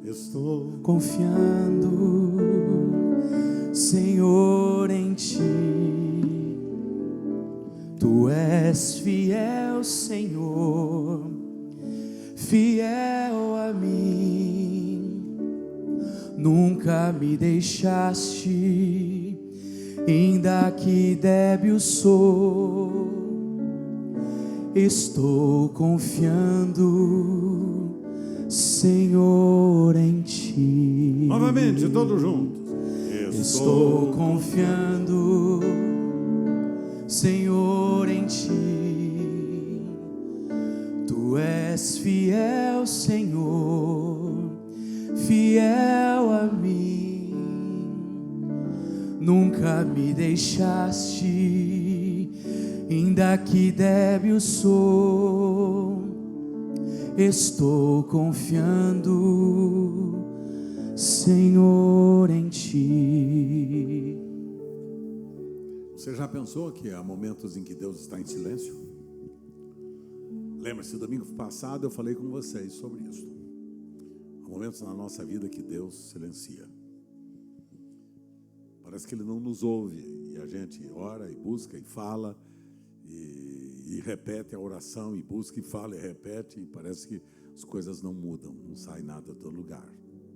Estou confiando, Senhor, em Ti. Tu és fiel, Senhor, fiel a mim. Nunca me deixaste, ainda que débil sou. Estou confiando, Senhor, em Ti. novamente, todos juntos. Estou confiando, Senhor, em Ti. Tu és fiel, Senhor, fiel a mim. Nunca me deixaste, ainda que débil sou. Estou confiando, Senhor, em Ti. Você já pensou que há momentos em que Deus está em silêncio? Lembra-se, domingo passado eu falei com vocês sobre isso. Há momentos na nossa vida que Deus silencia. Parece que Ele não nos ouve, e a gente ora e busca e fala, e repete a oração, e busca e fala e repete, e parece que as coisas não mudam, não sai nada do lugar.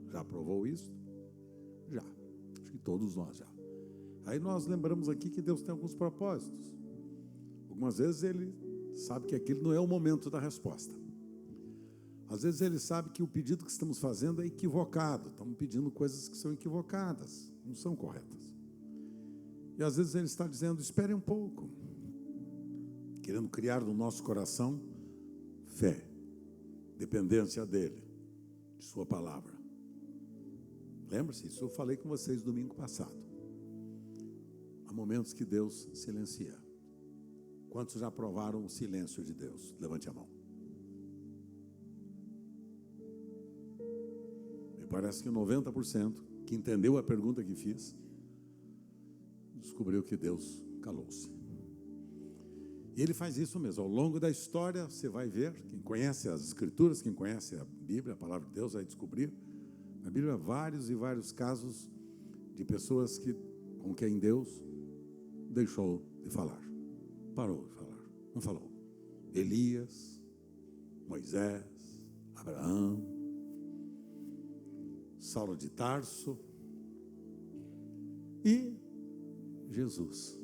Já provou isso? Já. Acho que todos nós já. Aí nós lembramos aqui que Deus tem alguns propósitos. Algumas vezes Ele sabe que aquele não é o momento da resposta. Às vezes Ele sabe que o pedido que estamos fazendo é equivocado. Estamos pedindo coisas que são equivocadas, não são corretas. E às vezes Ele está dizendo, espere um pouco. Querendo criar no nosso coração fé, dependência dEle, de Sua palavra. Lembra-se, isso eu falei com vocês domingo passado. Há momentos que Deus silencia. Quantos já provaram o silêncio de Deus? Levante a mão. Me parece que 90% que entendeu a pergunta que fiz, descobriu que Deus calou-se. E Ele faz isso mesmo. Ao longo da história, você vai ver, quem conhece as Escrituras, quem conhece a Bíblia, a Palavra de Deus, vai descobrir, na Bíblia, vários e vários casos de pessoas com quem Deus deixou de falar. Parou de falar, não falou. Elias, Moisés, Abraão, Saulo de Tarso e Jesus.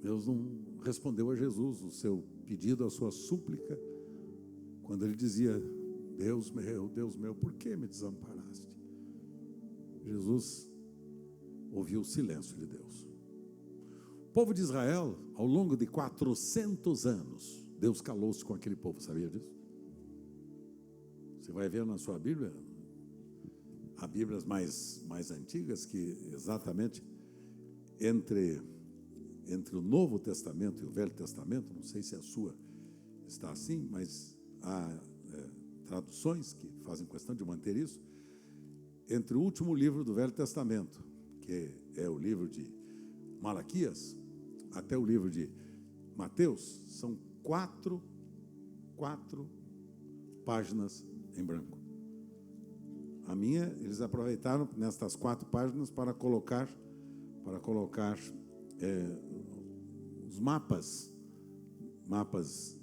Deus não respondeu a Jesus o seu pedido, a sua súplica, quando ele dizia, Deus meu, por que me desamparaste? Jesus ouviu o silêncio de Deus. O povo de Israel, ao longo de 400 anos, Deus calou-se com aquele povo, sabia disso? Você vai ver na sua Bíblia, há Bíblias mais antigas, que exatamente entre o Novo Testamento e o Velho Testamento, não sei se a sua está assim, mas há traduções que fazem questão de manter isso, entre o último livro do Velho Testamento, que é o livro de Malaquias, até o livro de Mateus, são quatro páginas em branco. A minha, eles aproveitaram nestas 4 páginas para colocar os mapas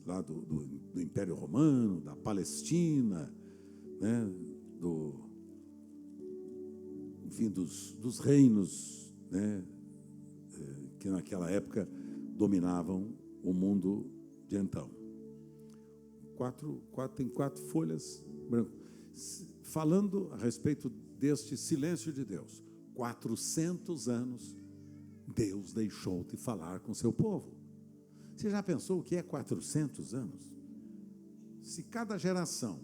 lá do Império Romano, da Palestina, né, enfim, dos reinos, né, que naquela época dominavam o mundo de então. Tem 4 folhas brancas, falando a respeito deste silêncio de Deus. 400 anos Deus deixou de falar com seu povo. Você já pensou o que é 400 anos? Se cada geração,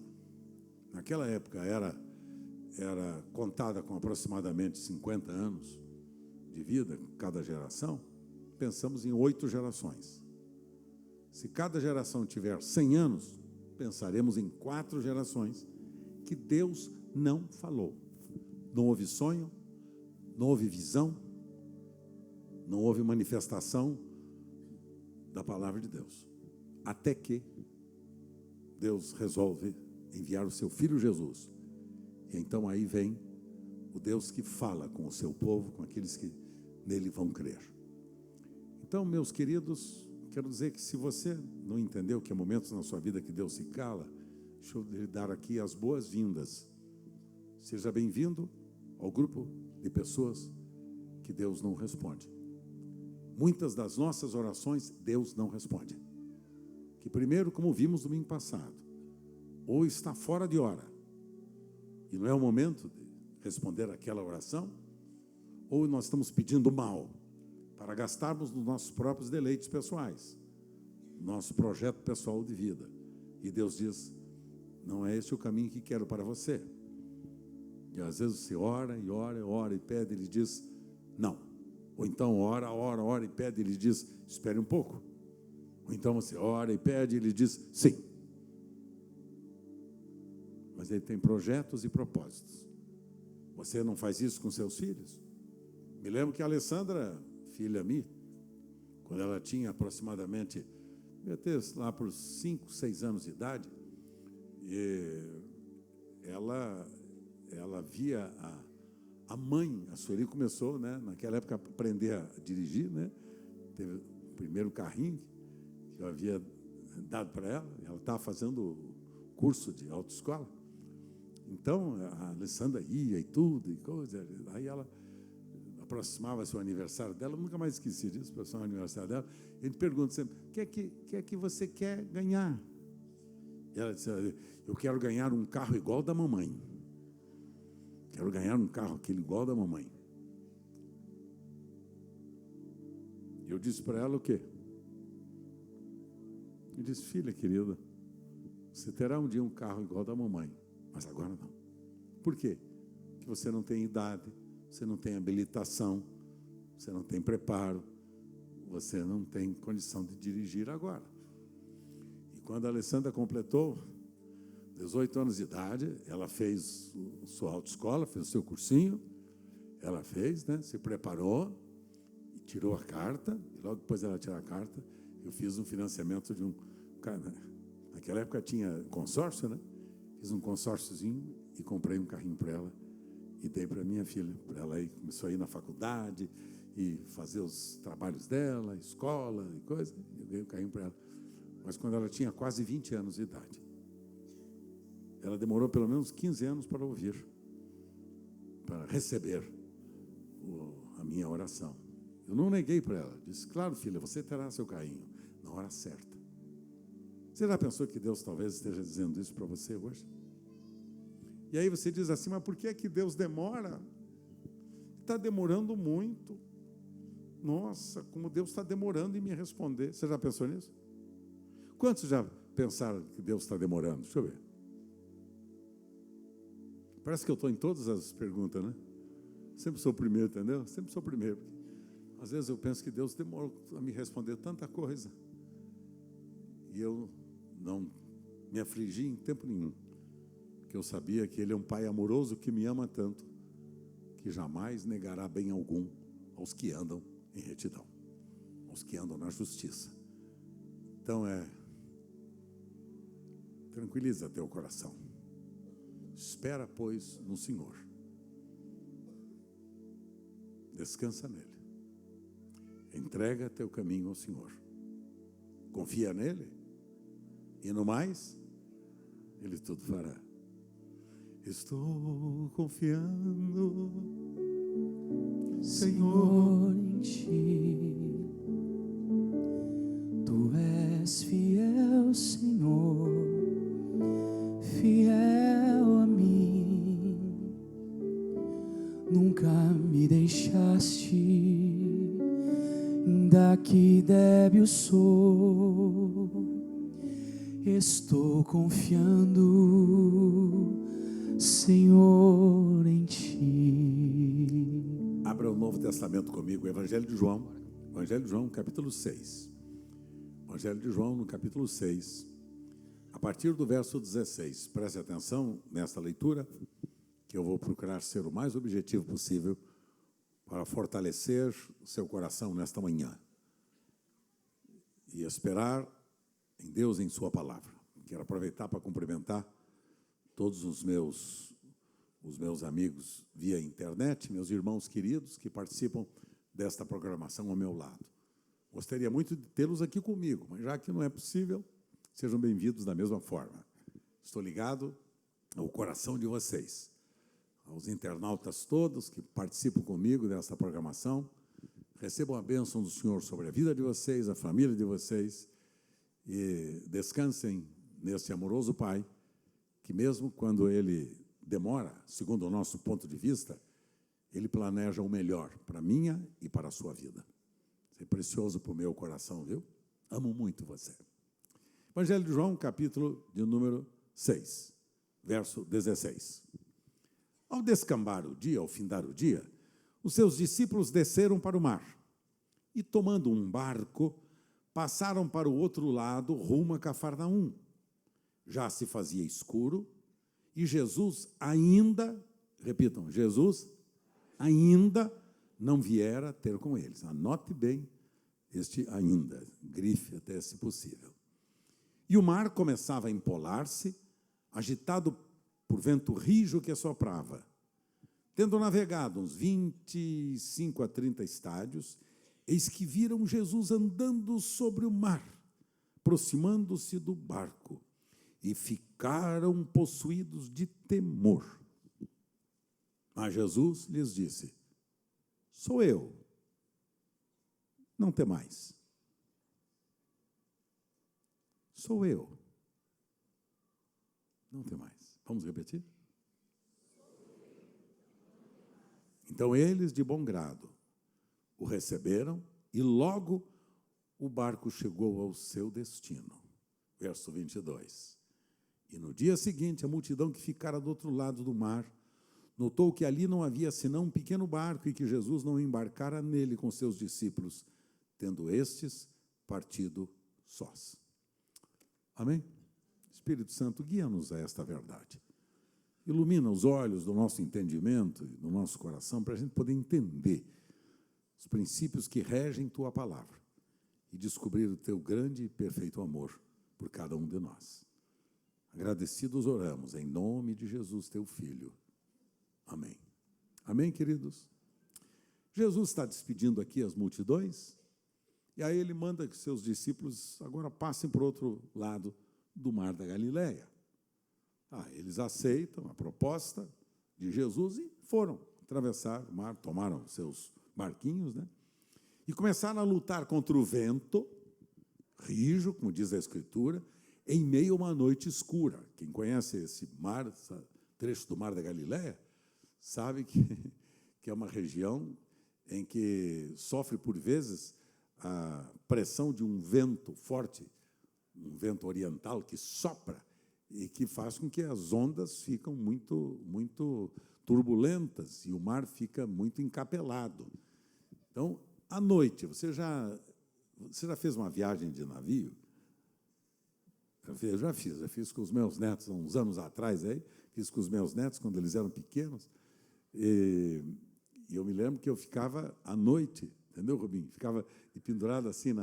naquela época, era contada com aproximadamente 50 anos de vida, cada geração, pensamos em 8 gerações. Se cada geração tiver 100 anos, pensaremos em 4 gerações que Deus não falou. Não houve sonho, não houve visão, não houve manifestação da palavra de Deus. Até que Deus resolve enviar o seu Filho Jesus E então aí vem o Deus que fala com o seu povo, com aqueles que nele vão crer. Então, meus queridos, quero dizer que se você não entendeu que há momentos na sua vida que Deus se cala, deixa eu lhe dar aqui as boas-vindas. Seja bem-vindo ao grupo de pessoas que Deus não responde. Muitas das nossas orações, Deus não responde. Que primeiro, como vimos domingo passado, ou está fora de hora, e não é o momento de responder aquela oração, ou nós estamos pedindo mal, para gastarmos nos nossos próprios deleites pessoais, nosso projeto pessoal de vida. E Deus diz, não é esse o caminho que quero para você. E às vezes você ora e ora, ora e pede, Ele diz, não. Ou então ora e pede, Ele diz, espere um pouco. Ou então você ora e pede, Ele diz, sim. Mas Ele tem projetos e propósitos. Você não faz isso com seus filhos? Me lembro que a Alessandra, filha minha, quando ela tinha aproximadamente, devia ter lá por 5, 6 anos de idade, e ela via a mãe, a Sueli começou, né, naquela época, a aprender a dirigir, né? Teve o primeiro carrinho que eu havia dado para ela, ela estava fazendo curso de autoescola. Então, a Alessandra ia e tudo, e coisa, aí ela aproximava-se o aniversário dela, eu nunca mais esqueci disso, aproximava o aniversário dela, ele pergunta sempre, o que é que você quer ganhar? E ela disse, eu quero ganhar um carro igual ao da mamãe. Quero ganhar um carro aquele igual ao da mamãe. Eu disse para ela o quê? Eu disse, filha querida, você terá um dia um carro igual ao da mamãe, mas agora não. Por quê? Porque você não tem idade, você não tem habilitação, você não tem preparo, você não tem condição de dirigir agora. E quando a Alessandra completou 18 anos de idade, ela fez sua autoescola, fez o seu cursinho, ela fez, né, se preparou, e tirou a carta, e logo depois dela tirar a carta, eu fiz um financiamento de um... Naquela época tinha consórcio, né? Fiz um consórciozinho e comprei um carrinho para ela e dei para minha filha, para ela ir, começou a ir na faculdade e fazer os trabalhos dela, escola e coisa, eu dei o carrinho para ela. Mas quando ela tinha quase 20 anos de idade, ela demorou pelo menos 15 anos para ouvir, para receber a minha oração. Eu não neguei para ela, disse, claro filha, você terá seu carrinho na hora certa. Você já pensou que Deus talvez esteja dizendo isso para você hoje? E aí você diz assim, mas por que é que Deus demora? Está demorando muito. Nossa, como Deus está demorando em me responder. Você já pensou nisso? Quantos já pensaram que Deus está demorando? Deixa eu ver. Parece que eu estou em todas as perguntas, né? Sempre sou o primeiro, entendeu? Sempre sou o primeiro. Às vezes eu penso que Deus demorou a me responder tanta coisa. E eu não me afligi em tempo nenhum. Porque eu sabia que Ele é um Pai amoroso que me ama tanto, que jamais negará bem algum aos que andam em retidão, aos que andam na justiça. Então tranquiliza teu coração. Espera, pois, no Senhor. Descansa nele. Entrega teu caminho ao Senhor. Confia nele. E no mais, Ele tudo fará. Estou confiando, Senhor, em Ti. Tu és fiel, Senhor, fiel a mim. Nunca me deixaste, ainda que débil sou. Estou confiando, Senhor, em Ti. Abra o Novo Testamento comigo, o Evangelho de João, capítulo 6. Evangelho de João, no capítulo 6, a partir do verso 16. Preste atenção nesta leitura, que eu vou procurar ser o mais objetivo possível para fortalecer seu coração nesta manhã e esperar em Deus, em sua palavra. Quero aproveitar para cumprimentar todos os meus os meus amigos via internet, meus irmãos queridos que participam desta programação ao meu lado. Gostaria muito de tê-los aqui comigo, mas já que não é possível, sejam bem-vindos da mesma forma. Estou ligado ao coração de vocês, aos internautas todos que participam comigo desta programação. Recebam a bênção do Senhor sobre a vida de vocês, a família de vocês, e descansem nesse amoroso Pai, que mesmo quando Ele demora, segundo o nosso ponto de vista, Ele planeja o melhor para a minha e para a sua vida. Isso é precioso para o meu coração, viu? Amo muito você. Evangelho de João, capítulo de número 6, verso 16. Ao descambar o dia, ao findar o dia, os seus discípulos desceram para o mar e, tomando um barco, passaram para o outro lado, rumo a Cafarnaum. Já se fazia escuro e Jesus ainda, repitam, Jesus ainda não viera ter com eles. Anote bem este ainda, grife até se possível. E o mar começava a empolar-se, agitado por vento rijo que assoprava. Tendo navegado uns 25 a 30 estádios, eis que viram Jesus andando sobre o mar, aproximando-se do barco, e ficaram possuídos de temor. Mas Jesus lhes disse: sou eu, não temais. Sou eu, não temais. Vamos repetir? Então eles, de bom grado, o receberam e logo o barco chegou ao seu destino. Verso 22. E no dia seguinte, a multidão que ficara do outro lado do mar notou que ali não havia senão um pequeno barco e que Jesus não embarcara nele com seus discípulos, tendo estes partido sós. Amém? Espírito Santo, guia-nos a esta verdade. Ilumina os olhos do nosso entendimento e do nosso coração para a gente poder entender os princípios que regem Tua palavra e descobrir o Teu grande e perfeito amor por cada um de nós. Agradecidos oramos, em nome de Jesus, Teu Filho. Amém. Amém, queridos? Jesus está despedindo aqui as multidões, e aí Ele manda que seus discípulos agora passem para o outro lado do Mar da Galileia. Eles aceitam a proposta de Jesus e foram atravessar o mar, tomaram seus barquinhos, né? E começaram a lutar contra o vento rijo, como diz a Escritura, em meio a uma noite escura. Quem conhece esse mar, esse trecho do Mar da Galileia, sabe que é uma região em que sofre, por vezes, a pressão de um vento forte, um vento oriental que sopra e que faz com que as ondas ficam muito turbulentas e o mar fica muito encapelado. Então, à noite, você já fez uma viagem de navio? Eu já fiz com os meus netos, há uns anos atrás, fiz com os meus netos, quando eles eram pequenos, e eu me lembro que eu ficava à noite, entendeu, Rubinho? Ficava pendurado assim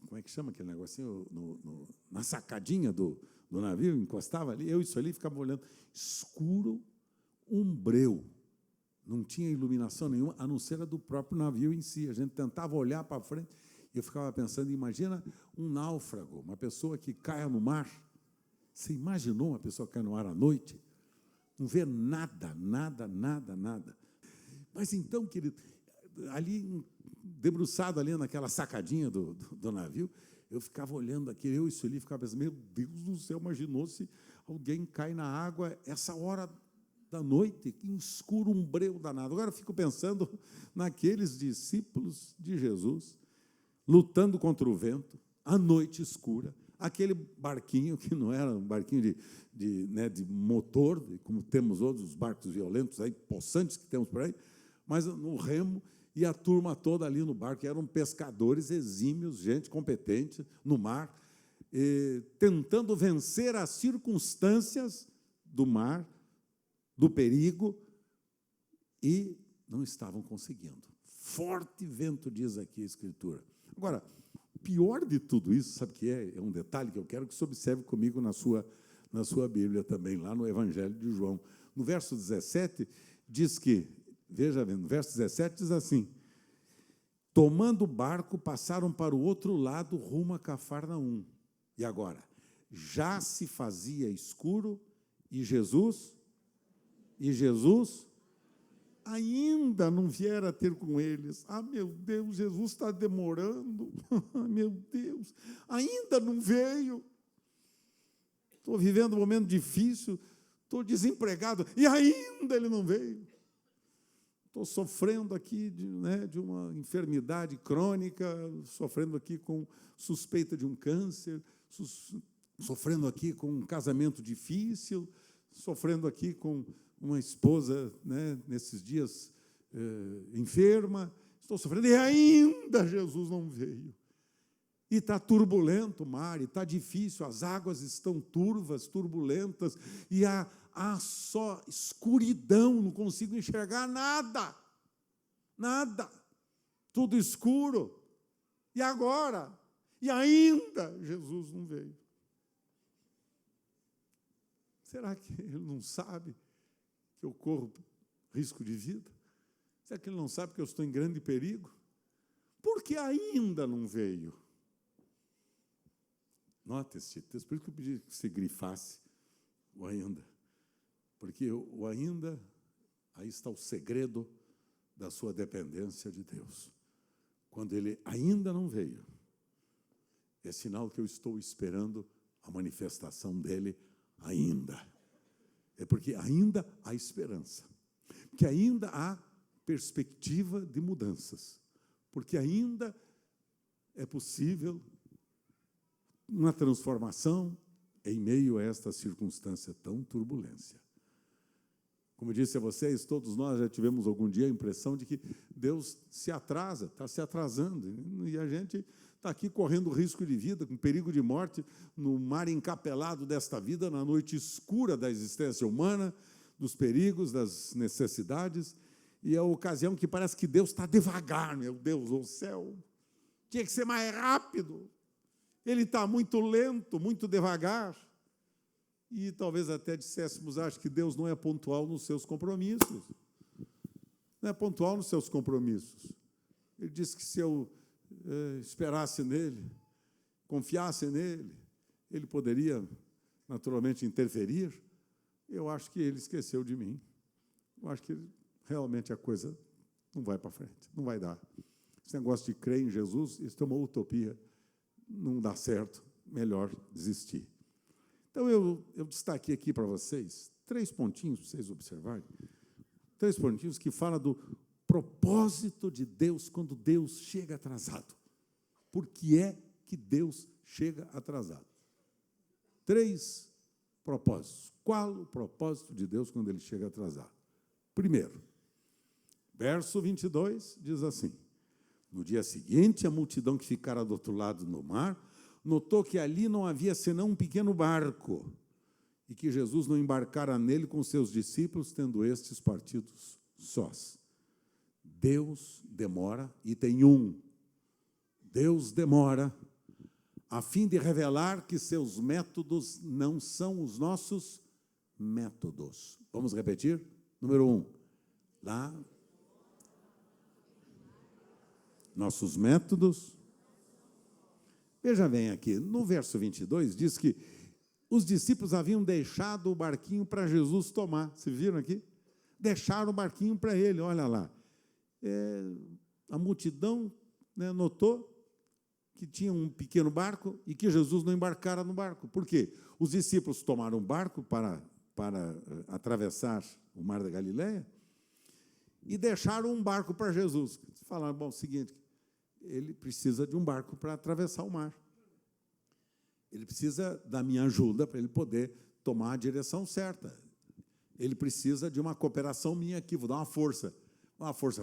como é que chama aquele negocinho? Na sacadinha do navio, encostava ali, eu isso ali, ficava olhando, escuro, um breu. Não tinha iluminação nenhuma, a não ser a do próprio navio em si. A gente tentava olhar para frente e eu ficava pensando, imagina um náufrago, uma pessoa que caia no mar. Você imaginou uma pessoa que cai no mar à noite? Não vê nada. Mas então, querido, ali, debruçado ali naquela sacadinha do navio, eu ficava olhando aquilo, eu isso ali, ficava pensando, meu Deus do céu, imaginou se alguém cai na água essa hora da noite, que escuro, um breu danado. Agora eu fico pensando naqueles discípulos de Jesus, lutando contra o vento, à noite escura, aquele barquinho que não era um barquinho de motor, como temos outros barcos violentos, aí, possantes que temos por aí, mas no remo, e a turma toda ali no barco, eram pescadores exímios, gente competente no mar, tentando vencer as circunstâncias do mar, do perigo, e não estavam conseguindo. Forte vento, diz aqui a Escritura. Agora, o pior de tudo isso, sabe o que é? É um detalhe que eu quero que você observe comigo na sua na sua Bíblia também, lá no Evangelho de João. No verso 17, diz que, veja bem, no verso 17 diz assim: tomando o barco, passaram para o outro lado, rumo a Cafarnaum. E agora? Já se fazia escuro e Jesus ainda não viera ter com eles. Ah, meu Deus, Jesus está demorando. Meu Deus, ainda não veio. Estou vivendo um momento difícil, estou desempregado, e ainda ele não veio. Estou sofrendo aqui de uma enfermidade crônica, sofrendo aqui com suspeita de um câncer, sofrendo aqui com um casamento difícil, sofrendo aqui com uma esposa, nesses dias enferma, estou sofrendo, e ainda Jesus não veio. E está turbulento o mar, e está difícil, as águas estão turvas, turbulentas, e há só escuridão, não consigo enxergar nada, tudo escuro. E agora? E ainda Jesus não veio. Será que ele não sabe que eu corro risco de vida? Será que ele não sabe que eu estou em grande perigo? Por que ainda não veio? Nota esse texto, por isso que eu pedi que você grifasse o ainda. Porque o ainda, aí está o segredo da sua dependência de Deus. Quando ele ainda não veio, é sinal que eu estou esperando a manifestação dele ainda. É porque ainda há esperança. Porque ainda há perspectiva de mudanças. Porque ainda é possível uma transformação em meio a esta circunstância tão turbulência. Como eu disse a vocês, todos nós já tivemos algum dia a impressão de que Deus se atrasa, está se atrasando, e a gente está aqui correndo risco de vida, com perigo de morte, no mar encapelado desta vida, na noite escura da existência humana, dos perigos, das necessidades, e é a ocasião que parece que Deus está devagar, meu Deus, o céu tinha que ser mais rápido. Ele está muito lento, muito devagar. E talvez até disséssemos, acho que Deus não é pontual nos seus compromissos. Não é pontual nos seus compromissos. Ele disse que se eu esperasse nele, confiasse nele, ele poderia naturalmente interferir. Eu acho que ele esqueceu de mim. Eu acho que realmente a coisa não vai para frente, não vai dar. Esse negócio de crer em Jesus, isso é uma utopia. Não dá certo, melhor desistir. Então, eu destaquei aqui para vocês 3 pontinhos, para vocês observarem, 3 pontinhos que falam do propósito de Deus quando Deus chega atrasado. Por que é que Deus chega atrasado? 3 propósitos. Qual o propósito de Deus quando ele chega atrasado? Primeiro, verso 22 diz assim: no dia seguinte, a multidão que ficara do outro lado no mar notou que ali não havia senão um pequeno barco e que Jesus não embarcara nele com seus discípulos, tendo estes partidos sós. Deus demora, item 1. Deus demora a fim de revelar que seus métodos não são os nossos métodos. Vamos repetir? Número 1. Lá. Nossos métodos. Veja bem aqui, no verso 22, diz que os discípulos haviam deixado o barquinho para Jesus tomar. Vocês viram aqui? Deixaram o barquinho para ele, olha lá. A multidão notou que tinha um pequeno barco e que Jesus não embarcara no barco. Por quê? Os discípulos tomaram um barco para atravessar o mar da Galileia e deixaram um barco para Jesus. Falaram, bom, é o seguinte, ele precisa de um barco para atravessar o mar. Ele precisa da minha ajuda para ele poder tomar a direção certa. Ele precisa de uma cooperação minha aqui, vou dar uma força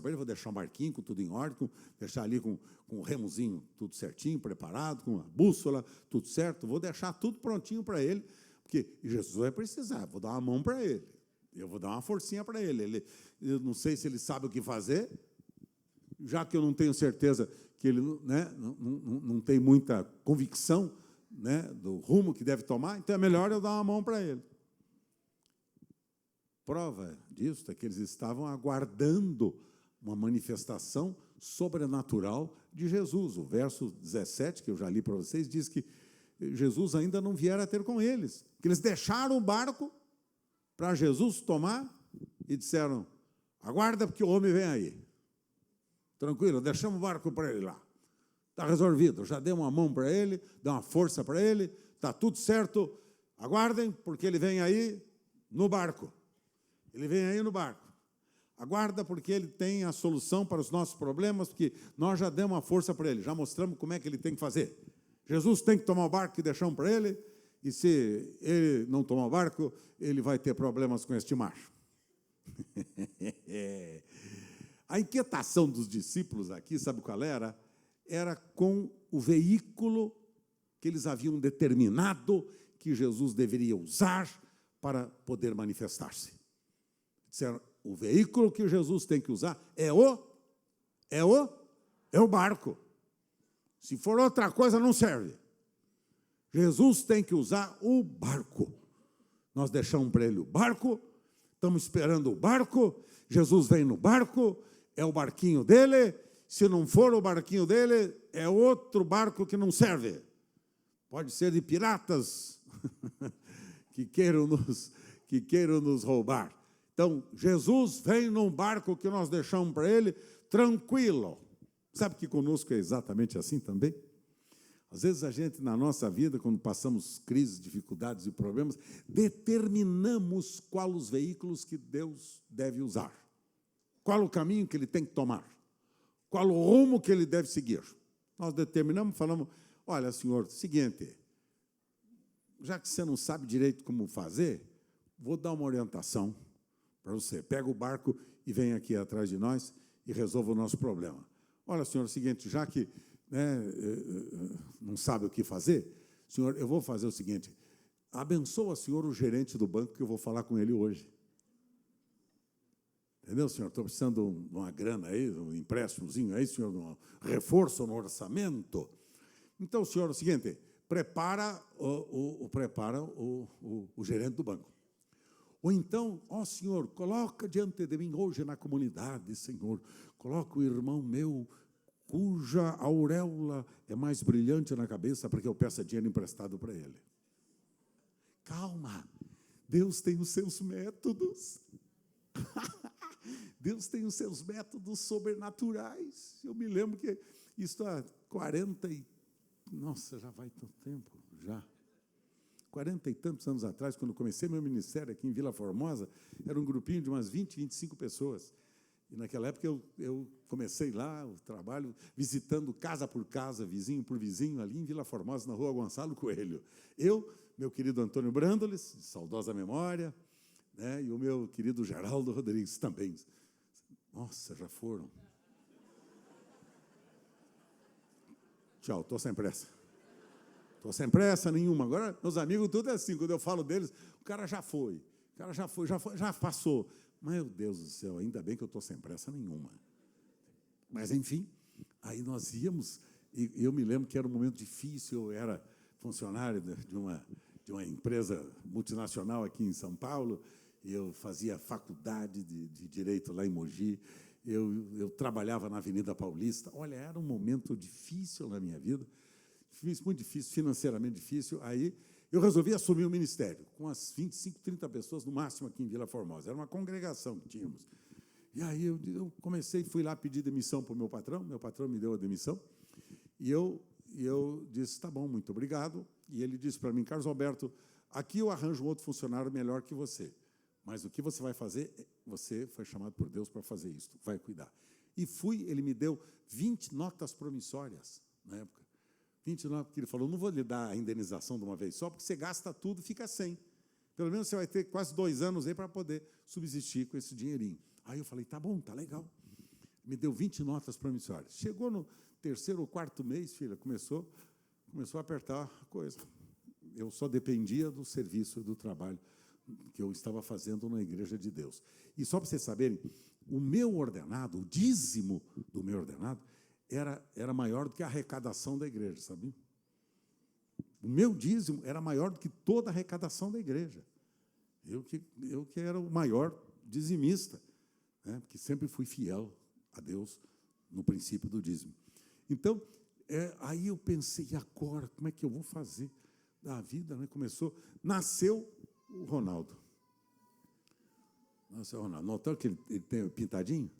para ele, vou deixar um barquinho com tudo em ordem, deixar ali com o remozinho tudo certinho, preparado, com a bússola, tudo certo, vou deixar tudo prontinho para ele, porque Jesus vai precisar, vou dar uma mão para ele, eu vou dar uma forcinha para ele. Eu não sei se ele sabe o que fazer, já que eu não tenho certeza que ele não tem muita convicção né, do rumo que deve tomar, então é melhor eu dar uma mão para ele. Prova disso é que eles estavam aguardando uma manifestação sobrenatural de Jesus. O verso 17, que eu já li para vocês, diz que Jesus ainda não viera ter com eles, que eles deixaram o barco para Jesus tomar e disseram: aguarda porque o homem vem aí. Tranquilo, deixamos o barco para ele lá. Está resolvido, já dei uma mão para ele, dei uma força para ele, está tudo certo, aguardem porque ele vem aí no barco. Ele vem aí no barco. Aguarda porque ele tem a solução para os nossos problemas, porque nós já demos uma força para ele, já mostramos como é que ele tem que fazer. Jesus tem que tomar o barco e deixamos para ele, e se ele não tomar o barco, ele vai ter problemas com este macho. A inquietação dos discípulos aqui, sabe qual era? Era com o veículo que eles haviam determinado que Jesus deveria usar para poder manifestar-se. Disseram: o veículo que Jesus tem que usar é o barco. Se for outra coisa, não serve. Jesus tem que usar o barco. Nós deixamos para ele o barco, estamos esperando o barco, Jesus vem no barco, é o barquinho dele. Se não for o barquinho dele, é outro barco que não serve. Pode ser de piratas que queiram nos roubar. Então, Jesus vem num barco que nós deixamos para ele, tranquilo. Sabe que conosco é exatamente assim também? Às vezes a gente, na nossa vida, quando passamos crises, dificuldades e problemas, determinamos qual os veículos que Deus deve usar. Qual o caminho que ele tem que tomar. Qual o rumo que ele deve seguir. Nós determinamos, falamos: olha, senhor, seguinte, já que você não sabe direito como fazer, vou dar uma orientação para você. Pega o barco e vem aqui atrás de nós e resolva o nosso problema. Olha, senhor, é o seguinte, já que não sabe o que fazer, senhor, eu vou fazer o seguinte: abençoa, senhor, o gerente do banco, que eu vou falar com ele hoje. Entendeu, senhor? Estou precisando de uma grana aí, de um empréstimozinho aí, senhor, de um reforço no orçamento. Então, senhor, é o seguinte, prepara o gerente do banco. Ou então, ó Senhor, coloca diante de mim hoje na comunidade, Senhor, coloca o irmão meu, cuja auréola é mais brilhante na cabeça, para que eu peça dinheiro emprestado para ele. Calma, Deus tem os seus métodos. Deus tem os seus métodos sobrenaturais. Eu me lembro que isso há 40 e... Nossa, já vai tanto tempo, já. 40 e tantos anos atrás, quando comecei meu ministério aqui em Vila Formosa, era um grupinho de umas 20, 25 pessoas. E naquela época eu comecei lá o trabalho, visitando casa por casa, vizinho por vizinho, ali em Vila Formosa, na rua Gonçalo Coelho. Eu, meu querido Antônio Brandoles, de saudosa memória, né, e o meu querido Geraldo Rodrigues também. Nossa, já foram. Tchau, estou sem pressa. Estou sem pressa nenhuma. Agora, meus amigos, tudo é assim. Quando eu falo deles, o cara já foi. O cara já foi, já passou. Meu Deus do céu, ainda bem que eu estou sem pressa nenhuma. Mas, enfim, aí nós íamos, e eu me lembro que era um momento difícil, eu era funcionário de uma empresa multinacional aqui em São Paulo, e eu fazia faculdade de Direito lá em Mogi, eu trabalhava na Avenida Paulista. Olha, era um momento difícil na minha vida, muito difícil, financeiramente difícil. Aí eu resolvi assumir o ministério, com as 25, 30 pessoas no máximo aqui em Vila Formosa. Era uma congregação que tínhamos. E aí eu comecei, fui lá pedir demissão para o meu patrão me deu a demissão, e eu disse: tá bom, muito obrigado. E ele disse para mim: Carlos Alberto, aqui eu arranjo um outro funcionário melhor que você, mas o que você vai fazer, você foi chamado por Deus para fazer isso, vai cuidar. E fui, ele me deu 20 notas promissórias, na época. 20 notas, porque ele falou: não vou lhe dar a indenização de uma vez só, porque você gasta tudo e fica sem. Pelo menos você vai ter quase 2 anos aí para poder subsistir com esse dinheirinho. Aí eu falei: tá bom, tá legal. Me deu 20 notas promissórias. Chegou no 3º ou 4º mês, filha, começou a apertar a coisa. Eu só dependia do serviço, do trabalho que eu estava fazendo na Igreja de Deus. E só para vocês saberem, o meu ordenado, o dízimo do meu ordenado, era maior do que a arrecadação da igreja, sabe? O meu dízimo era maior do que toda a arrecadação da igreja. Eu que era o maior dizimista, né? Porque sempre fui fiel a Deus no princípio do dízimo. Então, aí eu pensei, e agora, como é que eu vou fazer da vida? Né? Nasceu o Ronaldo. Nasceu o Ronaldo. Notaram que ele tem pintadinho?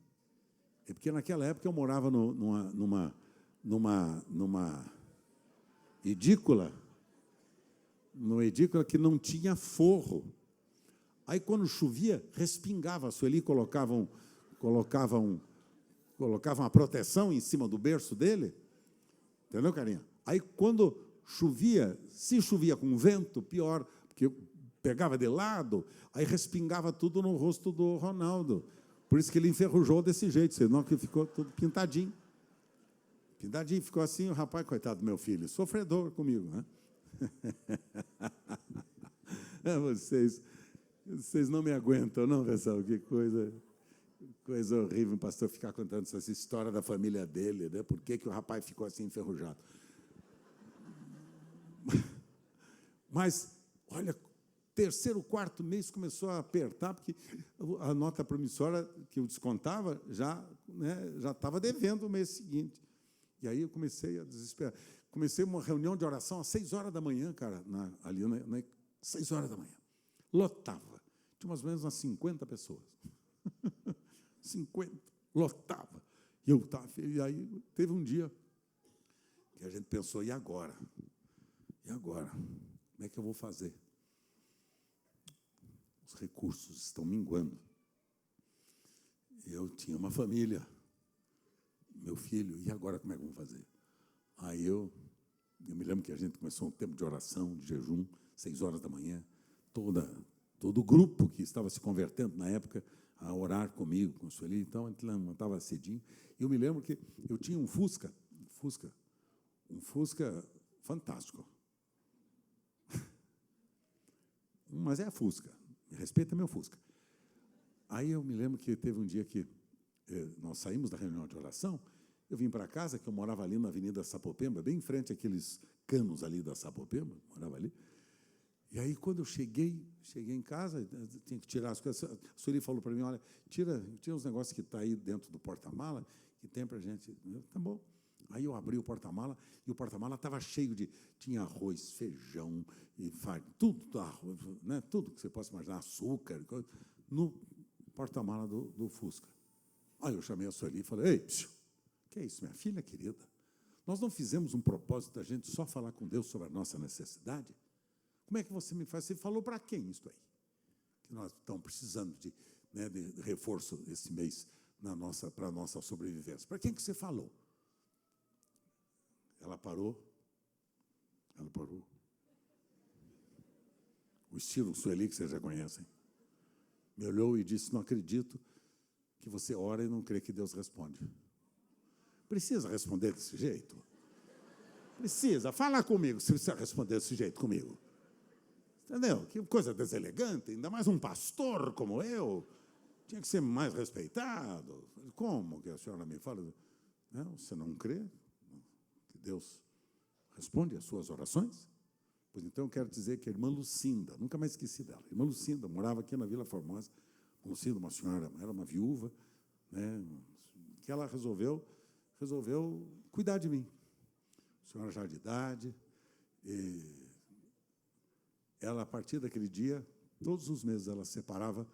É porque naquela época eu morava numa edícula, que não tinha forro. Aí, quando chovia, respingava. A Sueli colocava uma proteção em cima do berço dele. Entendeu, carinha? Aí, quando chovia, se chovia com vento, pior, porque pegava de lado, aí respingava tudo no rosto do Ronaldo. Por isso que ele enferrujou desse jeito, senão que ficou tudo pintadinho. Pintadinho, ficou assim, o rapaz, coitado do meu filho, sofredor comigo, né? Vocês não me aguentam, não, pessoal? Que coisa horrível um pastor ficar contando essa história da família dele, né? Por que o rapaz ficou assim enferrujado? Mas, olha, terceiro, quarto mês começou a apertar, porque a nota promissória que eu descontava já estava devendo o mês seguinte. E aí eu comecei a desesperar. Comecei uma reunião de oração às 6 horas da manhã, cara, ali, 6 horas da manhã. Lotava. Tinha mais ou menos umas 50 pessoas. 50. Lotava. E aí teve um dia que a gente pensou, e agora? E agora? Como é que eu vou fazer? Os recursos estão minguando. Eu tinha uma família, meu filho, e agora como é que vamos fazer? Aí eu me lembro que a gente começou um tempo de oração, de jejum, 6 horas da manhã, todo o grupo que estava se convertendo na época a orar comigo, com o Sueli, então a gente levantava cedinho. E eu me lembro que eu tinha um Fusca fantástico. Mas é Fusca, respeita meu Fusca. Aí eu me lembro que teve um dia que nós saímos da reunião de oração, eu vim para casa, que eu morava ali na Avenida Sapopemba, bem em frente àqueles canos ali da Sapopemba, morava ali. E aí, quando eu cheguei em casa, tinha que tirar as coisas. A Sueli falou para mim, olha, tira os negócios que estão aí dentro do porta-mala, que tem para a gente. Tá bom. Aí eu abri o porta-mala, e o porta-mala estava cheio tinha arroz, feijão, e farinha, tudo, arroz, né, tudo que você possa imaginar, açúcar, no porta-mala do Fusca. Aí eu chamei a Sueli e falei, ei, que é isso, minha filha querida? Nós não fizemos um propósito da gente só falar com Deus sobre a nossa necessidade? Como é que você me faz? Você falou para quem isso aí? Que nós estamos precisando de reforço esse mês para a nossa sobrevivência. Para quem que você falou? Ela parou. O estilo Sueli, que vocês já conhecem. Me olhou e disse, não acredito que você ora e não crê que Deus responde. Precisa responder desse jeito? Precisa. Fala comigo, se você responder desse jeito comigo. Entendeu? Que coisa deselegante, ainda mais um pastor como eu. Tinha que ser mais respeitado. Como que a senhora me fala? Não, você não crê que Deus responde às suas orações? Pois então eu quero dizer que a irmã Lucinda, nunca mais esqueci dela, a irmã Lucinda morava aqui na Vila Formosa. Lucinda, uma senhora, era uma viúva, né, que ela resolveu cuidar de mim. Senhora já de idade, e ela, a partir daquele dia, todos os meses ela separava,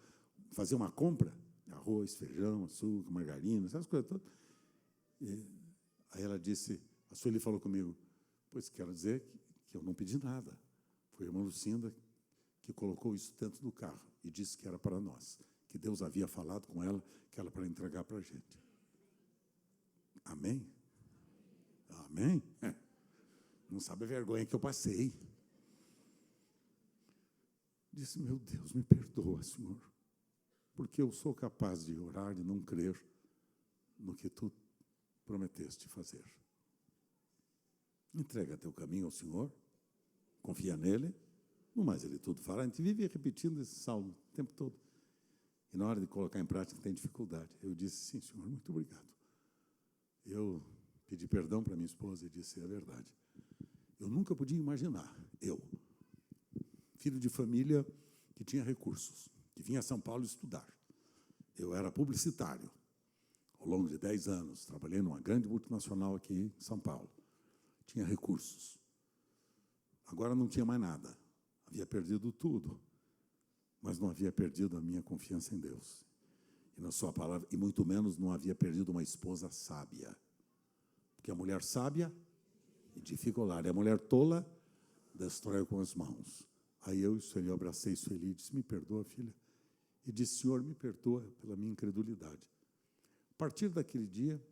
fazia uma compra, arroz, feijão, açúcar, margarina, essas coisas todas. E aí ela disse, a Sueli falou comigo, pois quero dizer que eu não pedi nada. Foi a irmã Lucinda que colocou isso dentro do carro e disse que era para nós, que Deus havia falado com ela, que era para entregar para a gente. Amém? Amém? Não sabe a vergonha que eu passei. Disse, meu Deus, me perdoa, Senhor, porque eu sou capaz de orar e não crer no que Tu prometeste fazer. Entrega teu caminho ao Senhor, confia nele, no mais ele tudo fará. A gente vive repetindo esse salmo o tempo todo. E na hora de colocar em prática tem dificuldade. Eu disse, sim, Senhor, muito obrigado. Eu pedi perdão para minha esposa e disse, é verdade. Eu nunca podia imaginar, filho de família que tinha recursos, que vinha a São Paulo estudar. Eu era publicitário. Ao longo de 10 anos, trabalhei numa grande multinacional aqui em São Paulo. Tinha recursos. Agora não tinha mais nada. Havia perdido tudo, mas não havia perdido a minha confiança em Deus e na sua palavra, e muito menos não havia perdido uma esposa sábia. Porque a mulher sábia edifica o lar, e a mulher tola destrói com as mãos. Aí eu e Sueli, eu abracei Sueli e disse: me perdoa, filha. E disse: Senhor, me perdoa pela minha incredulidade. A partir daquele dia,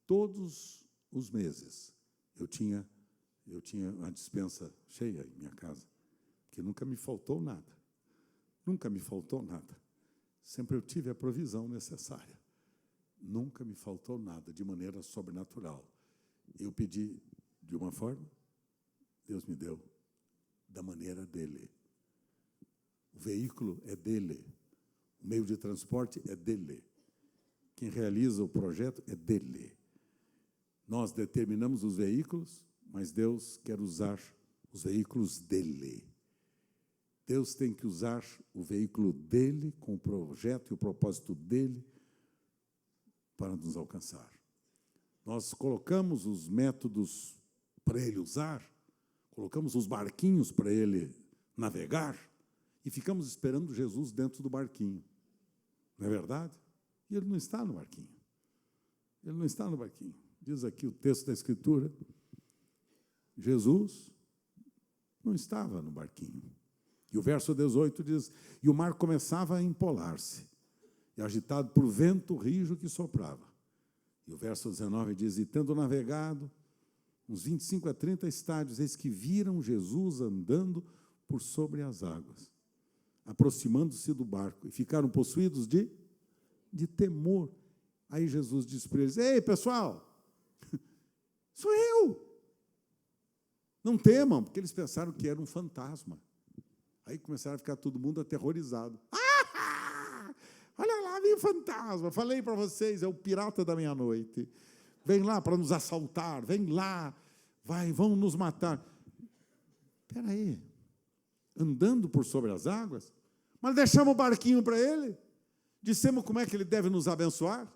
todos os meses, eu tinha uma despensa cheia em minha casa, porque nunca me faltou nada. Nunca me faltou nada. Sempre eu tive a provisão necessária. Nunca me faltou nada de maneira sobrenatural. Eu pedi de uma forma, Deus me deu da maneira dele. O veículo é dele. O meio de transporte é dele. Quem realiza o projeto é dele. Nós determinamos os veículos, mas Deus quer usar os veículos dele. Deus tem que usar o veículo dele, com o projeto e o propósito dele, para nos alcançar. Nós colocamos os métodos para ele usar, colocamos os barquinhos para ele navegar, e ficamos esperando Jesus dentro do barquinho. Não é verdade? E ele não está no barquinho. Ele não está no barquinho. Diz aqui o texto da Escritura, Jesus não estava no barquinho. E o verso 18 diz: e o mar começava a empolar-se, e agitado por vento rijo que soprava. E o verso 19 diz: e tendo navegado uns 25 a 30 estádios, eis que viram Jesus andando por sobre as águas, aproximando-se do barco, e ficaram possuídos de temor. Aí Jesus disse para eles: ei, pessoal, sou eu. Não temam, porque eles pensaram que era um fantasma. Aí começaram a ficar todo mundo aterrorizado. Olha lá, vem o fantasma. Falei para vocês, é o pirata da meia-noite. Vem lá para nos assaltar, vem lá, vão nos matar. Espera aí, andando por sobre as águas? Mas deixamos o barquinho para ele? Dissemos como é que ele deve nos abençoar?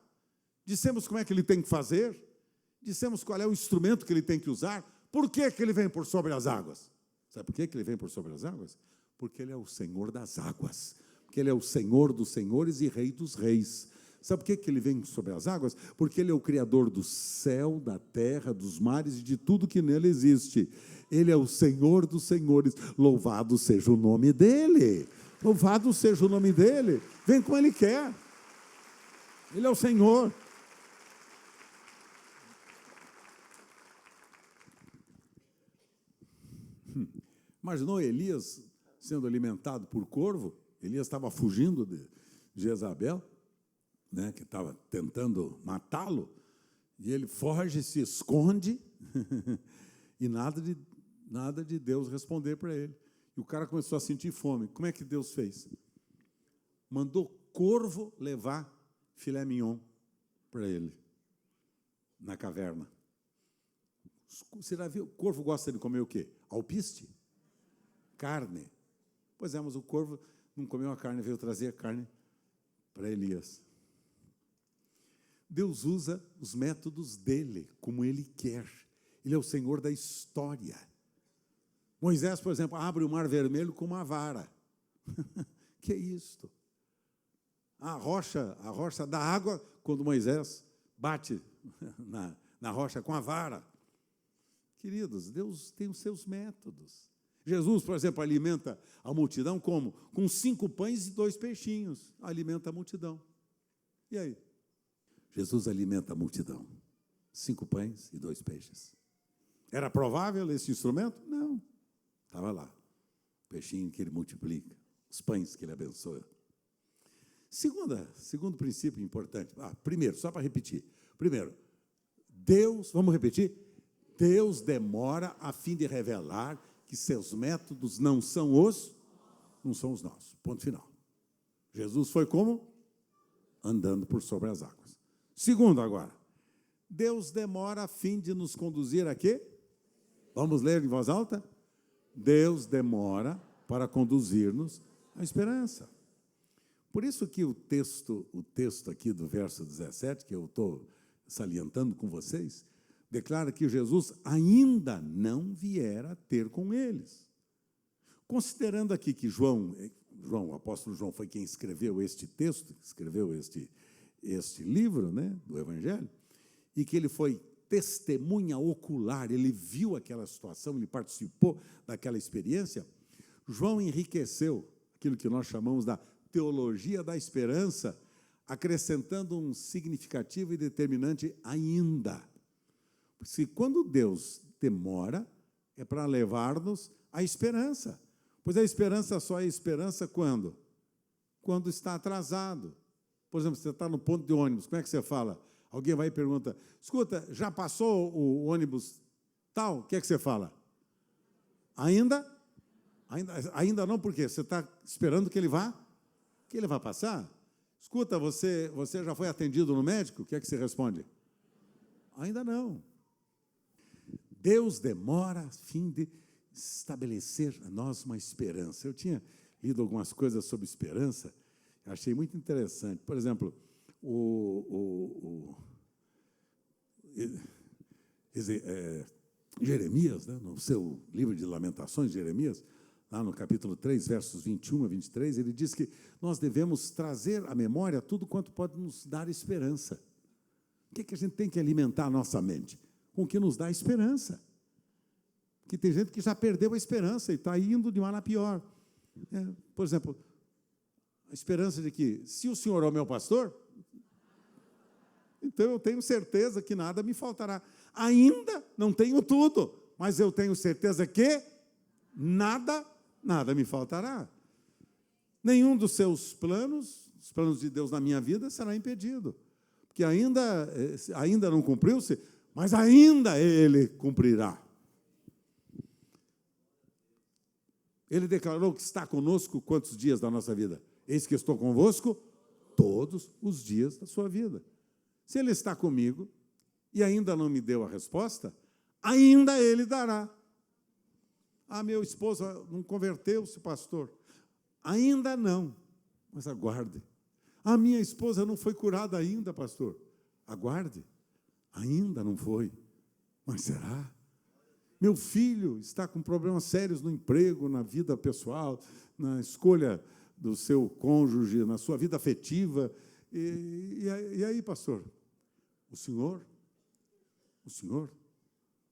Dissemos como é que ele tem que fazer? Dissemos qual é o instrumento que ele tem que usar? Por que ele vem por sobre as águas? Sabe por que ele vem por sobre as águas? Porque ele é o Senhor das águas, porque ele é o Senhor dos senhores e Rei dos reis. Sabe por que ele vem sobre as águas? Porque ele é o Criador do céu, da terra, dos mares e de tudo que nele existe. Ele é o Senhor dos senhores. Louvado seja o nome dele. Louvado seja o nome dele. Vem como ele quer. Ele é o Senhor. Imaginou Elias sendo alimentado por corvo? Elias estava fugindo de Jezabel, né, que estava tentando matá-lo, e ele foge, se esconde, e nada de Deus responder para ele. E o cara começou a sentir fome. Como é que Deus fez? Mandou corvo levar filé mignon para ele, na caverna. Você já viu? O corvo gosta de comer o quê? Alpiste? Carne. Pois é, mas o corvo não comeu a carne, veio trazer a carne para Elias. Deus usa os métodos dele, como ele quer. Ele é o Senhor da história. Moisés, por exemplo, abre o mar vermelho com uma vara. Que é isto? A rocha dá água quando Moisés bate na rocha com a vara. Queridos, Deus tem os seus métodos. Jesus, por exemplo, alimenta a multidão como? Com 5 pães e 2 peixinhos. Alimenta a multidão. E aí? Jesus alimenta a multidão. 5 pães e 2 peixes. Era provável esse instrumento? Não. Estava lá. O peixinho que ele multiplica. Os pães que ele abençoa. Segundo princípio importante. Primeiro, só para repetir. Primeiro, Deus, vamos repetir? Deus demora a fim de revelar que seus métodos não são os nossos. Ponto final. Jesus foi como? Andando por sobre as águas. Segundo agora, Deus demora a fim de nos conduzir a quê? Vamos ler em voz alta? Deus demora para conduzir-nos à esperança. Por isso que o texto aqui do verso 17, que eu estou salientando com vocês, declara que Jesus ainda não viera ter com eles. Considerando aqui que o apóstolo João foi quem escreveu este texto, escreveu este livro, né, do Evangelho, e que ele foi testemunha ocular, ele viu aquela situação, ele participou daquela experiência, João enriqueceu aquilo que nós chamamos da teologia da esperança, acrescentando um significativo e determinante ainda. Porque quando Deus demora, é para levar-nos à esperança. Pois a esperança só é esperança quando? Quando está atrasado. Por exemplo, você está no ponto de ônibus, como é que você fala? Alguém vai e pergunta, escuta, já passou o ônibus tal? O que é que você fala? Ainda não, por quê? Você está esperando que ele vá passar? Escuta, você já foi atendido no médico? O que é que você responde? Ainda não. Deus demora a fim de estabelecer a nós uma esperança. Eu tinha lido algumas coisas sobre esperança, achei muito interessante. Por exemplo, Jeremias, né, no seu livro de Lamentações, Jeremias, lá no capítulo 3, versos 21 a 23, ele diz que nós devemos trazer à memória tudo quanto pode nos dar esperança. O que é que a gente tem que alimentar a nossa mente? Com o que nos dá esperança. Porque tem gente que já perdeu a esperança e está indo de mal a pior. Por exemplo, a esperança de que, se o Senhor é o meu pastor, então eu tenho certeza que nada me faltará. Ainda não tenho tudo, mas eu tenho certeza que nada me faltará. Nenhum dos seus planos, os planos de Deus na minha vida, será impedido. Porque ainda não cumpriu-se, mas ainda Ele cumprirá. Ele declarou que está conosco quantos dias da nossa vida? Eis que estou convosco todos os dias da sua vida. Se Ele está comigo e ainda não me deu a resposta, ainda Ele dará. Ah, meu esposo não converteu-se, pastor. Ainda não, mas aguarde. Ah, minha esposa não foi curada ainda, pastor. Aguarde. Ainda não foi, mas será? Meu filho está com problemas sérios no emprego, na vida pessoal, na escolha do seu cônjuge, na sua vida afetiva. E aí, pastor? O senhor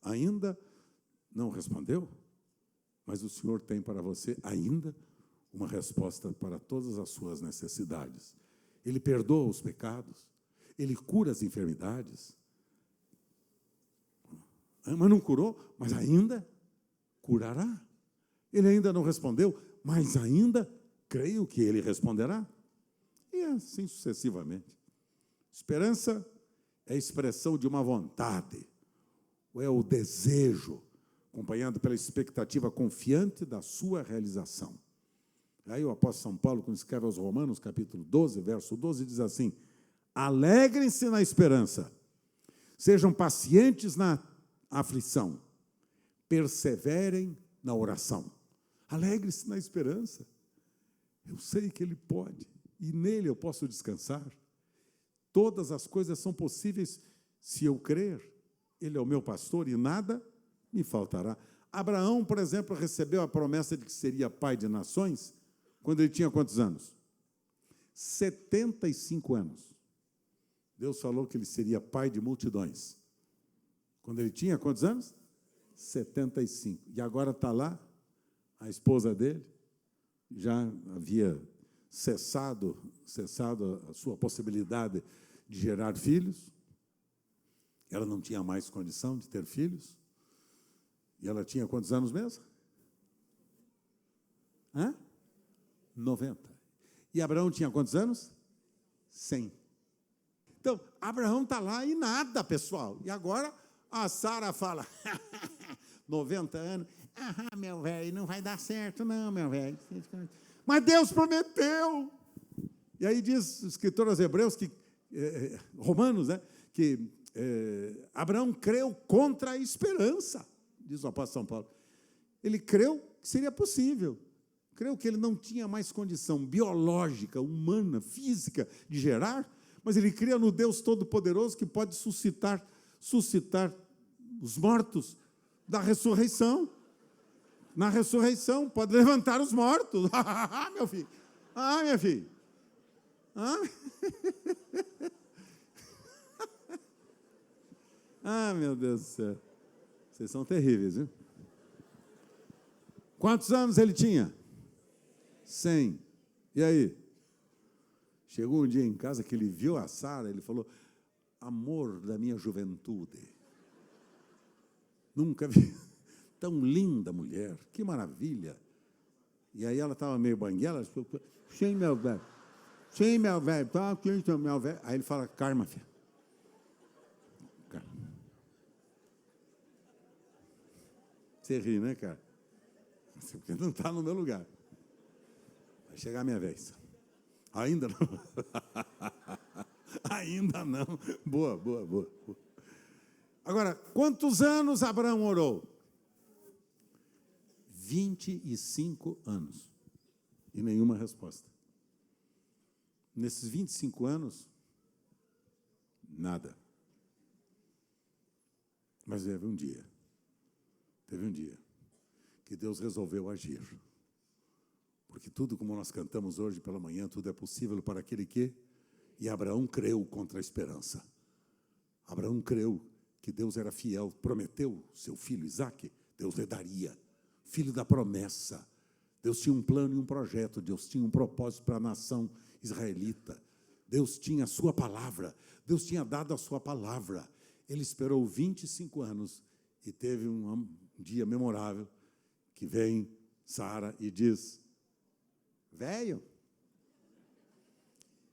ainda não respondeu? Mas o Senhor tem para você ainda uma resposta para todas as suas necessidades. Ele perdoa os pecados, Ele cura as enfermidades. Mas não curou, mas ainda curará. Ele ainda não respondeu, mas ainda creio que Ele responderá. E assim sucessivamente. Esperança é a expressão de uma vontade, ou é o desejo, acompanhado pela expectativa confiante da sua realização. Aí o apóstolo São Paulo, quando escreve aos Romanos, capítulo 12, verso 12, diz assim, alegrem-se na esperança, sejam pacientes na aflição, perseverem na oração. Alegre-se na esperança. Eu sei que Ele pode, e nele eu posso descansar. Todas as coisas são possíveis se eu crer. Ele é o meu pastor e nada me faltará. Abraão, por exemplo, recebeu a promessa de que seria pai de nações quando ele tinha quantos anos? 75 anos. Deus falou que ele seria pai de multidões. Quando ele tinha quantos anos? 75. E agora está lá, a esposa dele, já havia cessado a sua possibilidade de gerar filhos. Ela não tinha mais condição de ter filhos. E ela tinha quantos anos mesmo? 90. E Abraão tinha quantos anos? 100. Então, Abraão está lá e nada, pessoal. E agora a Sara fala, 90 anos, meu velho, não vai dar certo não, meu velho. Mas Deus prometeu. E aí diz o escritor aos Hebreus, Romanos, né, que Abraão creu contra a esperança. diz o apóstolo São Paulo. Ele creu que seria possível. Creu que ele não tinha mais condição biológica, humana, física de gerar, mas ele cria no Deus Todo-Poderoso que pode suscitar os mortos da ressurreição. Na ressurreição, pode levantar os mortos. Ah, meu filho. Ah, minha filha. Ah. Ah, meu Deus do céu. Vocês são terríveis, viu? Quantos anos ele tinha? 100. E aí? Chegou um dia em casa que ele viu a Sara, ele falou, amor da minha juventude. Nunca vi tão linda mulher, que maravilha. E aí ela estava meio banguela, ela falou, sim, meu velho, tá aqui, meu velho. Aí ele fala, Karma, filha. Você ri, né, cara? Porque não está no meu lugar. Vai chegar a minha vez. Ainda não. Ainda não. Boa. Agora, quantos anos Abraão orou? 25 anos. E nenhuma resposta. Nesses 25 anos, nada. Mas teve um dia que Deus resolveu agir. Porque tudo como nós cantamos hoje pela manhã, tudo é possível para aquele que... E Abraão creu contra a esperança. Abraão creu que Deus era fiel, prometeu seu filho Isaque, Deus lhe daria. Filho da promessa. Deus tinha um plano e um projeto, Deus tinha um propósito para a nação israelita. Deus tinha a sua palavra, Deus tinha dado a sua palavra. Ele esperou 25 anos e teve um dia memorável que vem Sara e diz, velho,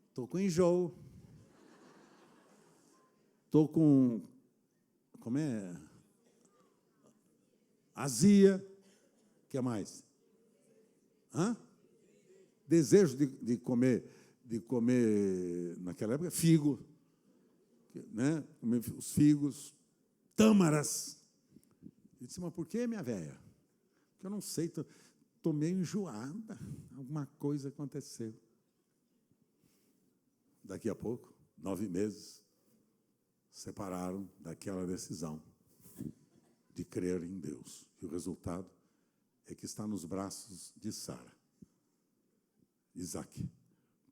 estou com enjoo, estou com, azia, o que mais? Desejo de comer, naquela época, figo, né? Comer os figos, tâmaras. Eu disse, mas por que, minha velha? Porque eu não sei, estou meio enjoada, alguma coisa aconteceu. Daqui a pouco, 9 meses, separaram daquela decisão de crer em Deus. E o resultado é que está nos braços de Sara. Isaque,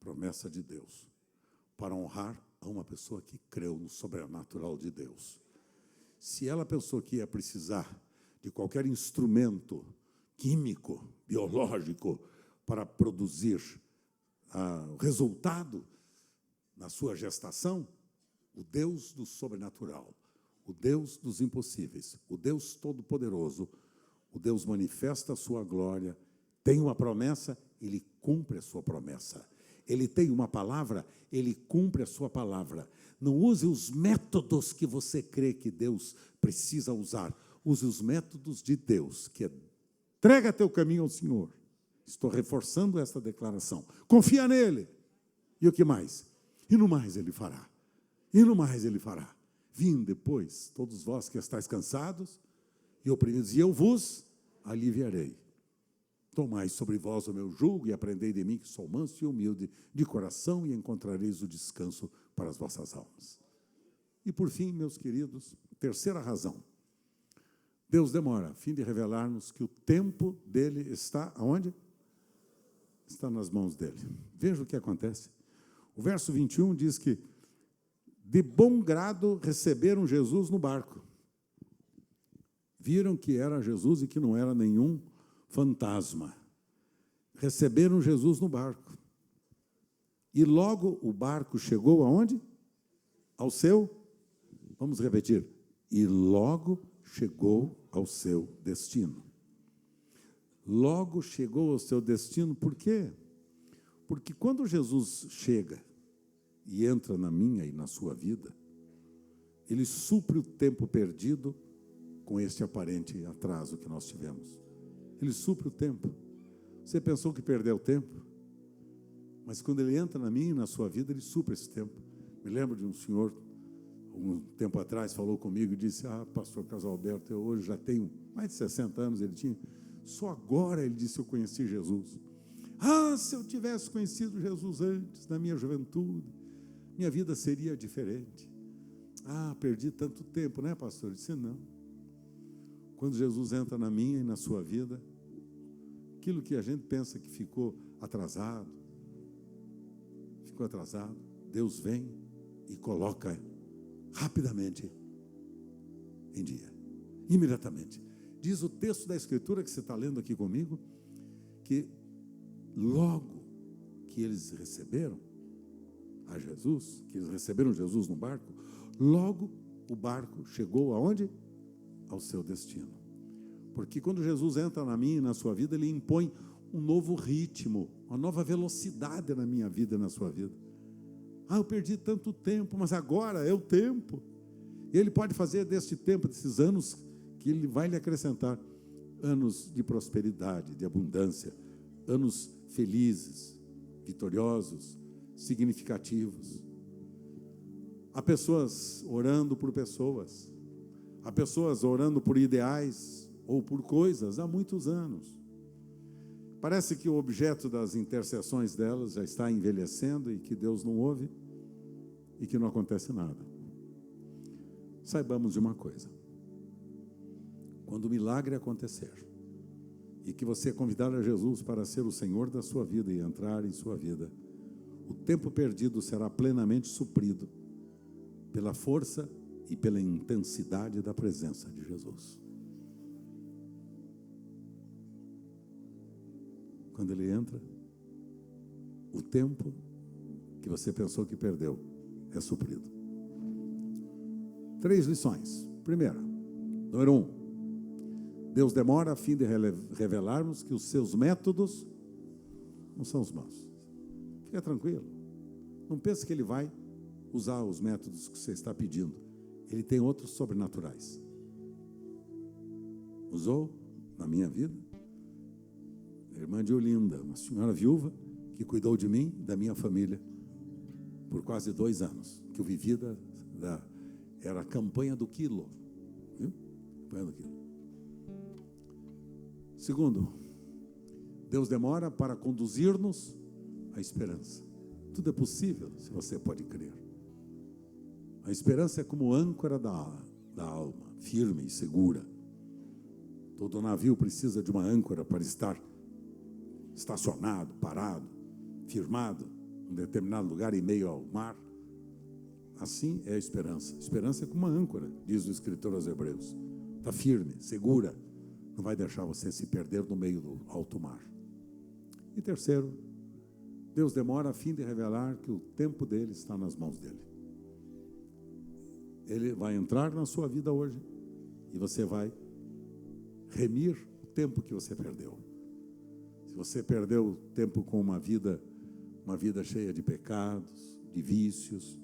promessa de Deus, para honrar a uma pessoa que creu no sobrenatural de Deus. Se ela pensou que ia precisar de qualquer instrumento químico, biológico, para produzir o resultado na sua gestação, o Deus do sobrenatural, o Deus dos impossíveis, o Deus todo-poderoso, o Deus manifesta a sua glória, tem uma promessa, ele cumpre a sua promessa. Ele tem uma palavra, ele cumpre a sua palavra. Não use os métodos que você crê que Deus precisa usar. Use os métodos de Deus, que é entrega teu caminho ao Senhor. Estou reforçando esta declaração. Confia nele. E o que mais? E no mais ele fará. E no mais ele fará. Vinde, pois, todos vós que estáis cansados e oprimidos, e eu vos aliviarei. Tomai sobre vós o meu jugo e aprendei de mim, que sou manso e humilde de coração, e encontrareis o descanso para as vossas almas. E por fim, meus queridos, terceira razão. Deus demora a fim de revelar-nos que o tempo dele está aonde? Está nas mãos dele. Veja o que acontece. O verso 21 diz que de bom grado receberam Jesus no barco. Viram que era Jesus e que não era nenhum fantasma. Receberam Jesus no barco. E logo o barco chegou aonde? Ao seu, vamos repetir, e logo chegou ao seu destino. Logo chegou ao seu destino, por quê? Porque quando Jesus chega e entra na minha e na sua vida, ele supre o tempo perdido com este aparente atraso que nós tivemos. Ele supre o tempo. Você pensou que perdeu o tempo? Mas quando ele entra na minha e na sua vida, ele supre esse tempo. Me lembro de um senhor, algum tempo atrás, falou comigo e disse: pastor Carlos Alberto, eu hoje já tenho mais de 60 anos, ele tinha. Só agora, ele disse, eu conheci Jesus. Se eu tivesse conhecido Jesus antes, na minha juventude, minha vida seria diferente. Perdi tanto tempo, né, pastor? Eu disse: não. Quando Jesus entra na minha e na sua vida, aquilo que a gente pensa que ficou atrasado, Deus vem e coloca rapidamente em dia, imediatamente. Diz o texto da Escritura que você está lendo aqui comigo, que logo que eles receberam a Jesus, que eles receberam Jesus no barco, logo o barco chegou aonde? Ao seu destino. Porque quando Jesus entra na minha e na sua vida, Ele impõe um novo ritmo, uma nova velocidade na minha vida e na sua vida. Eu perdi tanto tempo, mas agora é o tempo. E Ele pode fazer deste tempo, desses anos, que Ele vai lhe acrescentar anos de prosperidade, de abundância, anos felizes, vitoriosos, significativos. Há pessoas orando por pessoas, há pessoas orando por ideais ou por coisas há muitos anos. Parece que o objeto das intercessões delas já está envelhecendo e que Deus não ouve e que não acontece nada. Saibamos de uma coisa: quando o milagre acontecer e que você convidar a Jesus para ser o Senhor da sua vida e entrar em sua vida, o tempo perdido será plenamente suprido pela força e pela intensidade da presença de Jesus. Quando Ele entra, o tempo que você pensou que perdeu é suprido. 3 lições. Primeira, número 1. Deus demora a fim de revelarmos que os seus métodos não são os maus. Fica tranquilo. Não pense que Ele vai usar os métodos que você está pedindo. Ele tem outros sobrenaturais. Usou na minha vida a irmã de Olinda, uma senhora viúva que cuidou de mim e da minha família por quase 2 anos, que eu vivi era a campanha do quilo, viu? Campanha do quilo. Segundo, Deus demora para conduzir-nos à esperança. Tudo é possível se você pode crer. A esperança é como âncora da alma, firme e segura. Todo navio precisa de uma âncora para estar estacionado, parado, firmado em determinado lugar em meio ao mar. Assim é a esperança. A esperança é como uma âncora, diz o escritor aos Hebreus. Está firme, segura, não vai deixar você se perder no meio do alto mar. E terceiro, Deus demora a fim de revelar que o tempo dele está nas mãos dele. Ele vai entrar na sua vida hoje e você vai remir o tempo que você perdeu. Se você perdeu tempo com uma vida cheia de pecados, de vícios,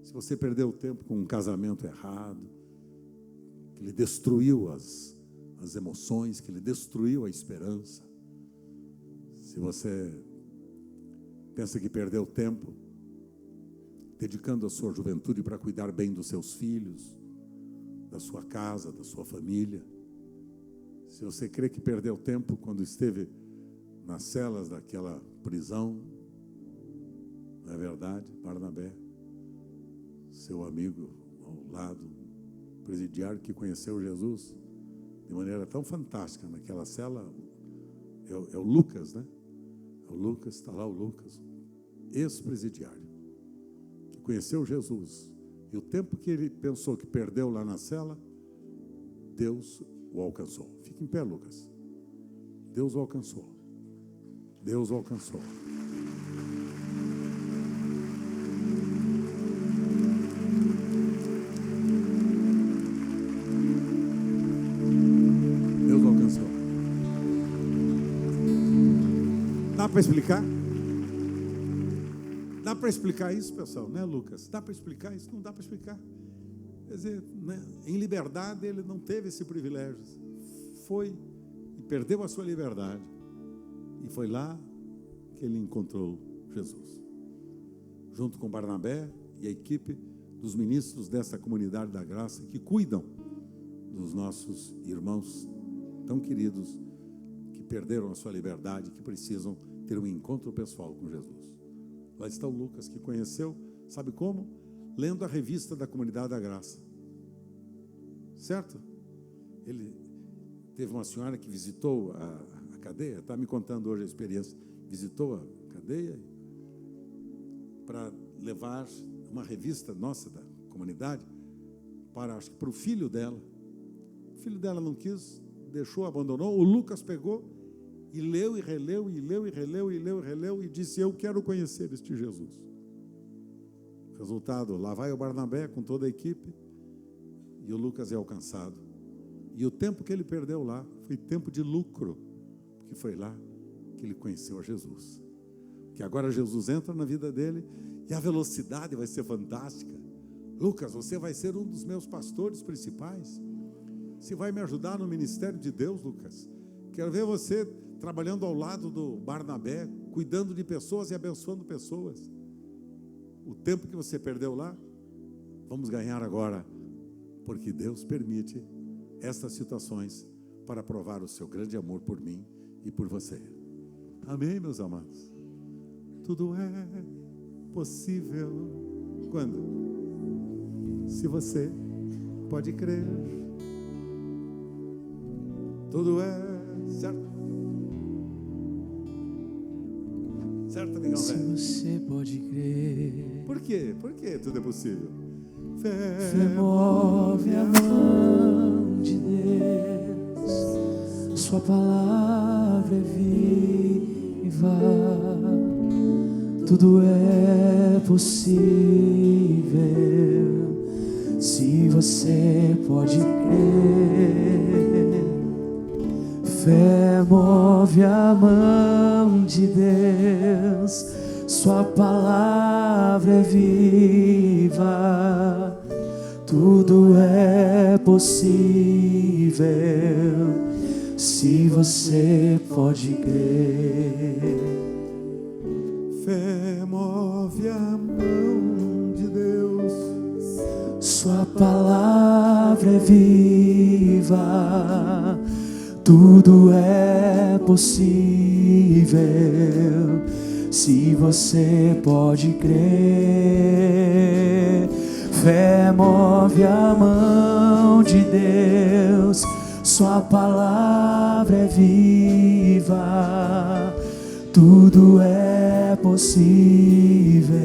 se você perdeu tempo com um casamento errado, que lhe destruiu as emoções, que lhe destruiu a esperança, se você pensa que perdeu tempo dedicando a sua juventude para cuidar bem dos seus filhos, da sua casa, da sua família, se você crê que perdeu tempo quando esteve nas celas daquela prisão, não é verdade, Barnabé, seu amigo ao lado, presidiário que conheceu Jesus de maneira tão fantástica naquela cela, é o Lucas, né? É o Lucas, está lá o Lucas, ex-presidiário, que conheceu Jesus, e o tempo que ele pensou que perdeu lá na cela, Deus o alcançou. Fica em pé, Lucas. Deus o alcançou. Deus o alcançou. Deus o alcançou. Dá para explicar? Dá para explicar isso, pessoal, né, Lucas? Dá para explicar isso? Não dá para explicar. Quer dizer, né, em liberdade ele não teve esse privilégio. Foi e perdeu a sua liberdade. E foi lá que ele encontrou Jesus. Junto com Barnabé e a equipe, dos ministros dessa comunidade da graça que cuidam dos nossos irmãos tão queridos que perderam a sua liberdade, que precisam ter um encontro pessoal com Jesus. Lá está o Lucas, que conheceu, sabe como? Lendo a revista da comunidade da graça. Certo? Ele teve uma senhora que visitou a cadeia, está me contando hoje a experiência, visitou a cadeia para levar uma revista nossa da comunidade acho que para o filho dela. O filho dela não quis, deixou, abandonou. O Lucas pegou e leu e releu, e leu e releu, e leu e releu, e disse: eu quero conhecer este Jesus. Resultado, lá vai o Barnabé com toda a equipe, e o Lucas é alcançado. E o tempo que ele perdeu lá foi tempo de lucro, porque foi lá que ele conheceu a Jesus. Que agora Jesus entra na vida dele, e a velocidade vai ser fantástica. Lucas, você vai ser um dos meus pastores principais. Você vai me ajudar no ministério de Deus, Lucas. Quero ver você trabalhando ao lado do Barnabé, cuidando de pessoas e abençoando pessoas. O tempo que você perdeu lá, vamos ganhar agora, porque Deus permite estas situações para provar o seu grande amor por mim e por você. Amém, meus amados? Tudo é possível quando? Se você pode crer. Tudo é certo. Certo, amigão? Se você pode crer. Por quê? Por que tudo é possível? Fé move a mão de Deus, sua palavra é viva, tudo é possível, se você pode crer. Fé move a mão de Deus, sua palavra é viva, tudo é possível, se você pode crer. Fé move a mão de Deus, sua palavra é viva, tudo é possível, se você pode crer. Fé move a mão de Deus, sua palavra é viva, tudo é possível,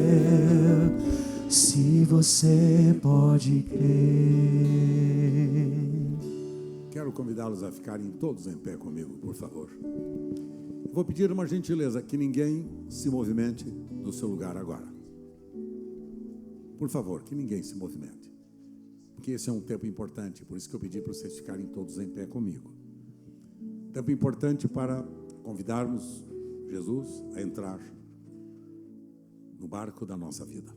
se você pode crer. Quero convidá-los a ficarem todos em pé comigo, por favor. Vou pedir uma gentileza, que ninguém se movimente do seu lugar agora. Por favor, que ninguém se movimente. Porque esse é um tempo importante, por isso que eu pedi para vocês ficarem todos em pé comigo. Tempo importante para convidarmos Jesus a entrar no barco da nossa vida.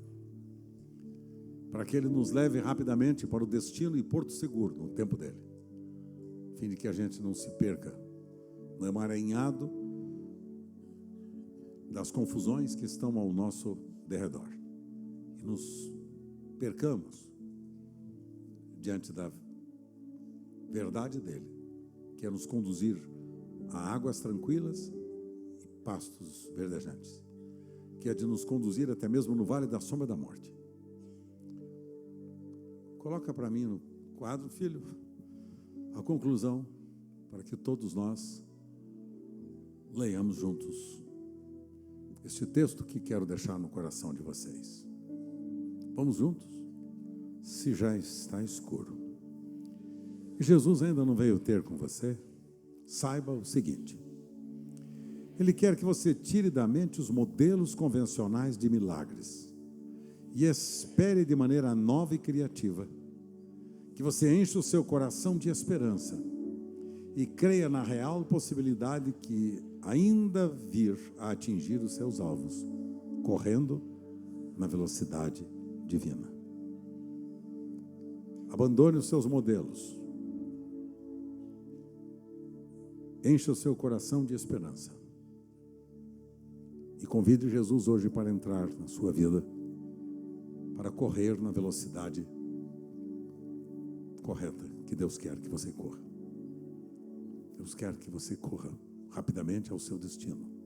Para que Ele nos leve rapidamente para o destino e porto seguro, no tempo dEle. A fim de que a gente não se perca no emaranhado das confusões que estão ao nosso derredor. E nos percamos diante da verdade dEle, que é nos conduzir a águas tranquilas e pastos verdejantes, que é de nos conduzir até mesmo no vale da sombra da morte. Coloca para mim no quadro, filho, a conclusão, para que todos nós leiamos juntos este texto que quero deixar no coração de vocês. Vamos juntos? Se já está escuro e Jesus ainda não veio ter com você, saiba o seguinte: Ele quer que você tire da mente os modelos convencionais de milagres e espere de maneira nova e criativa, que você enche o seu coração de esperança e creia na real possibilidade que ainda vir a atingir os seus alvos, correndo na velocidade divina. Abandone os seus modelos, encha o seu coração de esperança e convide Jesus hoje para entrar na sua vida, para correr na velocidade correta que Deus quer que você corra. Deus quer que você corra rapidamente ao seu destino.